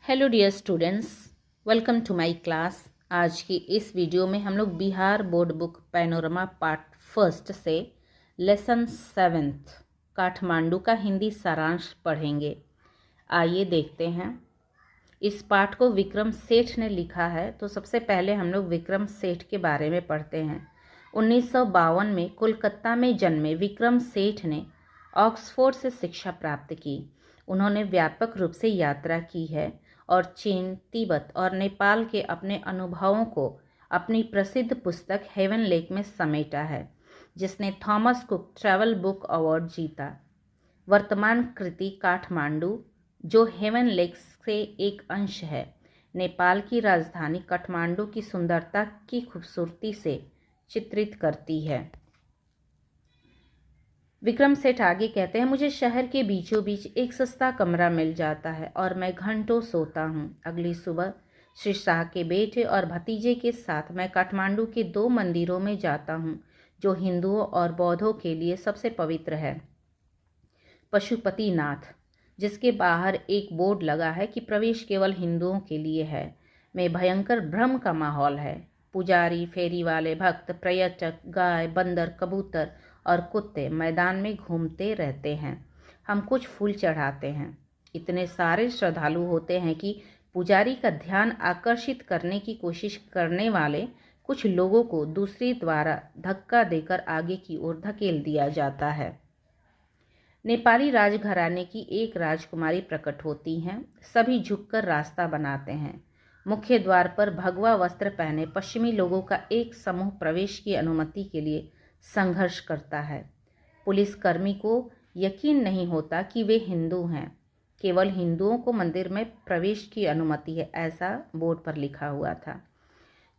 Hello dear students, welcome to my class. आज की इस वीडियो में हम लोग Bihar board book panorama part first से लेसन 7th काठमांडू का हिंदी सारांश पढ़ेंगे। आइए देखते हैं। इस पाठ को विक्रम सेठ ने लिखा है, तो सबसे पहले हम लोग विक्रम सेठ के बारे में पढ़ते हैं। 1952 में कोलकाता में जन्मे विक्रम सेठ ने ऑक्सफोर्ड से शिक्षा प्राप्त की। उन्होंने व्यापक रूप से यात्रा की है और चीन, तिब्बत और नेपाल के अपने अनुभवों को अपनी प्रसिद्ध पुस्तक हेवन लेक में समेटा है, जिसने Thomas cook travel book award जीता। वर्तमान कृति काठमांडू, जो हेवन लेक से एक अंश है, नेपाल की राजधानी काठमांडू की सुंदरता की खूबसूरती से चित्रित करती है। विक्रम सेठ आगे कहते हैं, मुझे शहर के बीचों बीच एक सस्ता कमरा मिल जाता है और मैं घंटों सोता हूँ। अगली सुबह श्री शाह के बेटे और भतीजे के साथ मैं काठमांडू के 2 मंदिरों में जाता हूँ, जो हिंदुओं और बौद्धों के लिए सबसे पवित्र है। पशुपतिनाथ, जिसके बाहर एक बोर्ड लगा है कि प्रवेश केवल हिंदुओं के लिए है, में भयंकर भ्रम का माहौल है। पुजारी, फेरी वाले भक्त, पर्यटक, गाय, बंदर, कबूतर और कुत्ते मैदान में घूमते रहते हैं। हम कुछ फूल चढ़ाते हैं। इतने सारे श्रद्धालु होते हैं कि पुजारी का ध्यान आकर्षित करने की कोशिश करने वाले कुछ लोगों को दूसरी द्वारा धक्का देकर आगे की ओर धकेल दिया जाता है। नेपाली राजघराने की एक राजकुमारी प्रकट होती हैं। सभी झुककर रास्ता बनाते हैं। मुख्य द्वार पर भगवा वस्त्र पहने पश्चिमी लोगों का एक समूह प्रवेश की अनुमति के लिए संघर्ष करता है। पुलिसकर्मी को यकीन नहीं होता कि वे हिंदू हैं। केवल हिंदुओं को मंदिर में प्रवेश की अनुमति है, ऐसा बोर्ड पर लिखा हुआ था।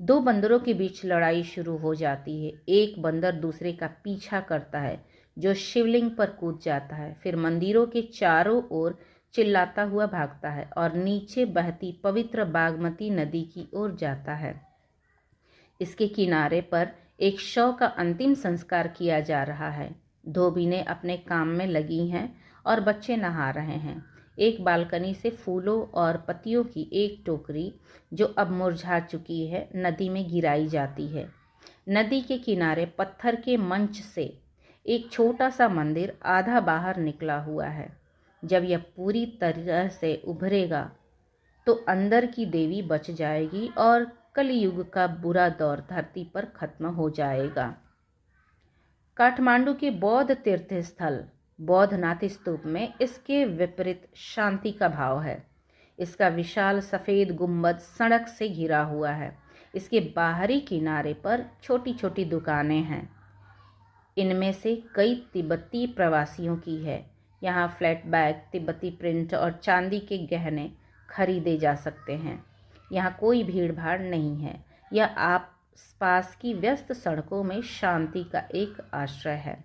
2 बंदरों के बीच लड़ाई शुरू हो जाती है। एक बंदर दूसरे का पीछा करता है, जो शिवलिंग पर कूद जाता है, फिर मंदिरों के चारों ओर चिल्लाता हुआ भागता है और नीचे बहती पवित्र बागमती नदी की ओर जाता है। इसके किनारे पर एक शव का अंतिम संस्कार किया जा रहा है। धोबिनें अपने काम में लगी हैं और बच्चे नहा रहे हैं। एक बालकनी से फूलों और पत्तियों की एक टोकरी, जो अब मुरझा चुकी है, नदी में गिराई जाती है। नदी के किनारे पत्थर के मंच से एक छोटा सा मंदिर आधा बाहर निकला हुआ है। जब यह पूरी तरह से उभरेगा तो अंदर की देवी बच जाएगी और कलयुग का बुरा दौर धरती पर खत्म हो जाएगा। काठमांडू के बौद्ध तीर्थ स्थल बौद्धनाथ स्तूप में इसके विपरीत शांति का भाव है। इसका विशाल सफ़ेद गुंबद सड़क से घिरा हुआ है। इसके बाहरी किनारे पर छोटी छोटी दुकानें हैं। इनमें से कई तिब्बती प्रवासियों की है। यहाँ फ्लैट बैग, तिब्बती प्रिंट और चांदी के गहने खरीदे जा सकते हैं। यहाँ कोई भीड़ भाड़ नहीं है। यह आसपास की व्यस्त सड़कों में शांति का एक आश्रय है।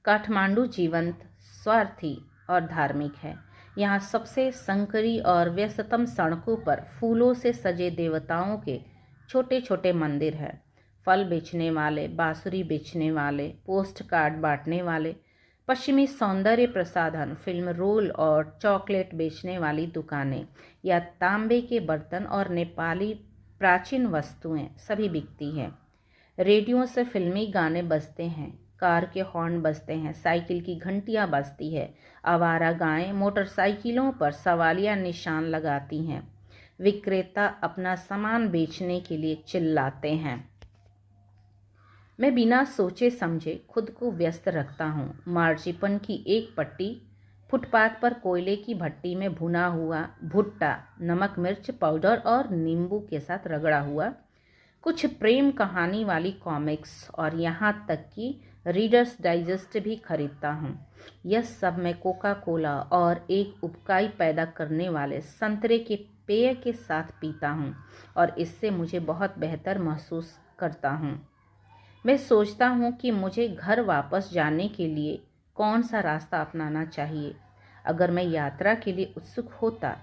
काठमांडू जीवंत, स्वार्थी और धार्मिक है। यहाँ सबसे संकरी और व्यस्ततम सड़कों पर फूलों से सजे देवताओं के छोटे छोटे मंदिर हैं। फल बेचने वाले, बांसुरी बेचने वाले, पोस्ट कार्ड बांटने वाले, पश्चिमी सौंदर्य प्रसाधन, फिल्म रोल और चॉकलेट बेचने वाली दुकानें या तांबे के बर्तन और नेपाली प्राचीन वस्तुएं सभी बिकती हैं। रेडियो से फिल्मी गाने बजते हैं, कार के हॉर्न बजते हैं, साइकिल की घंटियां बजती है। आवारा गायें मोटरसाइकिलों पर सवालिया निशान लगाती हैं। विक्रेता अपना सामान बेचने के लिए चिल्लाते हैं। मैं बिना सोचे समझे खुद को व्यस्त रखता हूँ। मार्जिपन की एक पट्टी, फुटपाथ पर कोयले की भट्टी में भुना हुआ भुट्टा, नमक मिर्च पाउडर और नींबू के साथ रगड़ा हुआ, कुछ प्रेम कहानी वाली कॉमिक्स और यहाँ तक कि रीडर्स डाइजेस्ट भी खरीदता हूँ। यह सब मैं कोका कोला और एक उबकाई पैदा करने वाले संतरे के पेय के साथ पीता हूँ और इससे मुझे बहुत बेहतर महसूस करता हूँ। मैं सोचता हूँ कि मुझे घर वापस जाने के लिए कौन सा रास्ता अपनाना चाहिए। अगर मैं यात्रा के लिए उत्सुक होता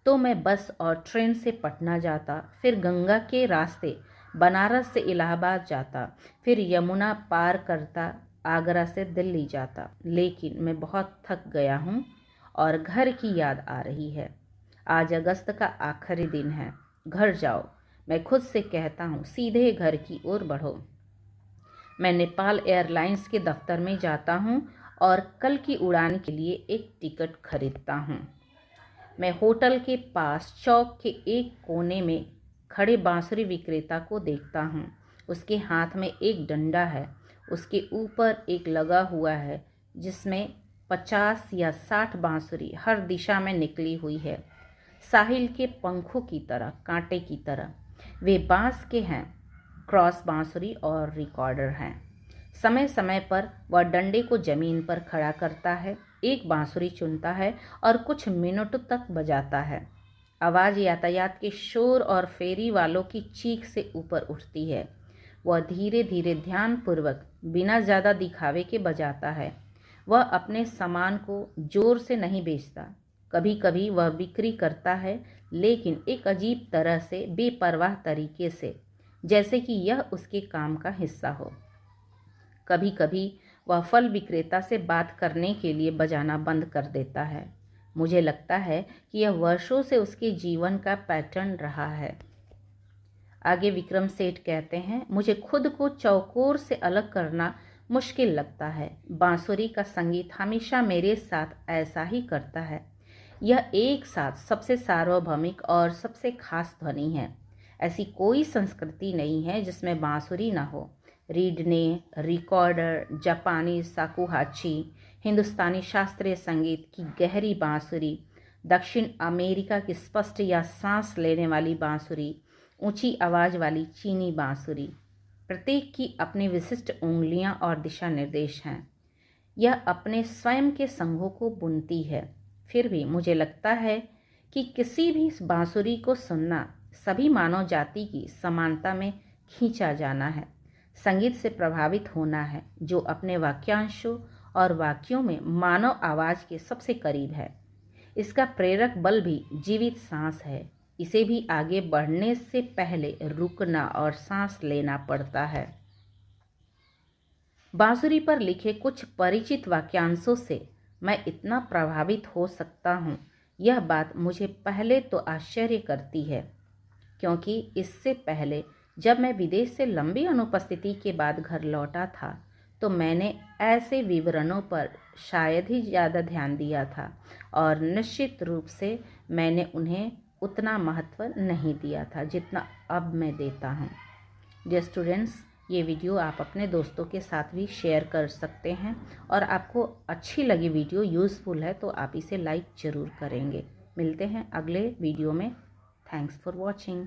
तो मैं बस और ट्रेन से पटना जाता, फिर गंगा के रास्ते बनारस से इलाहाबाद जाता, फिर यमुना पार करता आगरा से दिल्ली जाता। लेकिन मैं बहुत थक गया हूँ और घर की याद आ रही है। आज अगस्त का आखिरी दिन है। घर जाओ, मैं खुद से कहता हूँ, सीधे घर की ओर बढ़ो। मैं नेपाल एयरलाइंस के दफ्तर में जाता हूँ और कल की उड़ान के लिए एक टिकट खरीदता हूँ। मैं होटल के पास चौक के एक कोने में खड़े बांसुरी विक्रेता को देखता हूँ। उसके हाथ में एक डंडा है, उसके ऊपर एक लगा हुआ है जिसमें 50 या 60 बांसुरी हर दिशा में निकली हुई है, साहिल के पंखों की तरह, कांटे की तरह। वे बांस के हैं, क्रॉस बांसुरी और रिकॉर्डर हैं। समय समय पर वह डंडे को जमीन पर खड़ा करता है, एक बांसुरी चुनता है और कुछ मिनटों तक बजाता है। आवाज़ यातायात के शोर और फेरी वालों की चीख से ऊपर उठती है। वह धीरे धीरे ध्यानपूर्वक बिना ज़्यादा दिखावे के बजाता है। वह अपने सामान को जोर से नहीं बेचता। कभी कभी वह बिक्री करता है, लेकिन एक अजीब तरह से, बेपरवाह तरीके से, जैसे कि यह उसके काम का हिस्सा हो। कभी कभी वह फल विक्रेता से बात करने के लिए बजाना बंद कर देता है। मुझे लगता है कि यह वर्षों से उसके जीवन का पैटर्न रहा है। आगे विक्रम सेठ कहते हैं, मुझे खुद को चौकोर से अलग करना मुश्किल लगता है। बांसुरी का संगीत हमेशा मेरे साथ ऐसा ही करता है। यह एक साथ सबसे सार्वभौमिक और सबसे खास ध्वनि है। ऐसी कोई संस्कृति नहीं है जिसमें बांसुरी ना हो। रीडने, रिकॉर्डर, जापानी शाकुहाची, हिंदुस्तानी शास्त्रीय संगीत की गहरी बांसुरी, दक्षिण अमेरिका की स्पष्ट या सांस लेने वाली बांसुरी, ऊंची आवाज़ वाली चीनी बांसुरी, प्रत्येक की अपनी विशिष्ट उंगलियां और दिशा निर्देश हैं। यह अपने स्वयं के संघों को बुनती है। फिर भी मुझे लगता है कि किसी भी बांसुरी को सुनना सभी मानव जाति की समानता में खींचा जाना है, संगीत से प्रभावित होना है, जो अपने वाक्यांशों और वाक्यों में मानव आवाज़ के सबसे करीब है। इसका प्रेरक बल भी जीवित सांस है। इसे भी आगे बढ़ने से पहले रुकना और सांस लेना पड़ता है। बांसुरी पर लिखे कुछ परिचित वाक्यांशों से मैं इतना प्रभावित हो सकता हूँ, यह बात मुझे पहले तो आश्चर्य करती है, क्योंकि इससे पहले जब मैं विदेश से लंबी अनुपस्थिति के बाद घर लौटा था तो मैंने ऐसे विवरणों पर शायद ही ज़्यादा ध्यान दिया था और निश्चित रूप से मैंने उन्हें उतना महत्व नहीं दिया था जितना अब मैं देता हूँ। डियर स्टूडेंट्स, ये वीडियो आप अपने दोस्तों के साथ भी शेयर कर सकते हैं और आपको अच्छी लगी वीडियो, यूज़फुल है, तो आप इसे लाइक ज़रूर करेंगे। मिलते हैं अगले वीडियो में। Thanks for watching.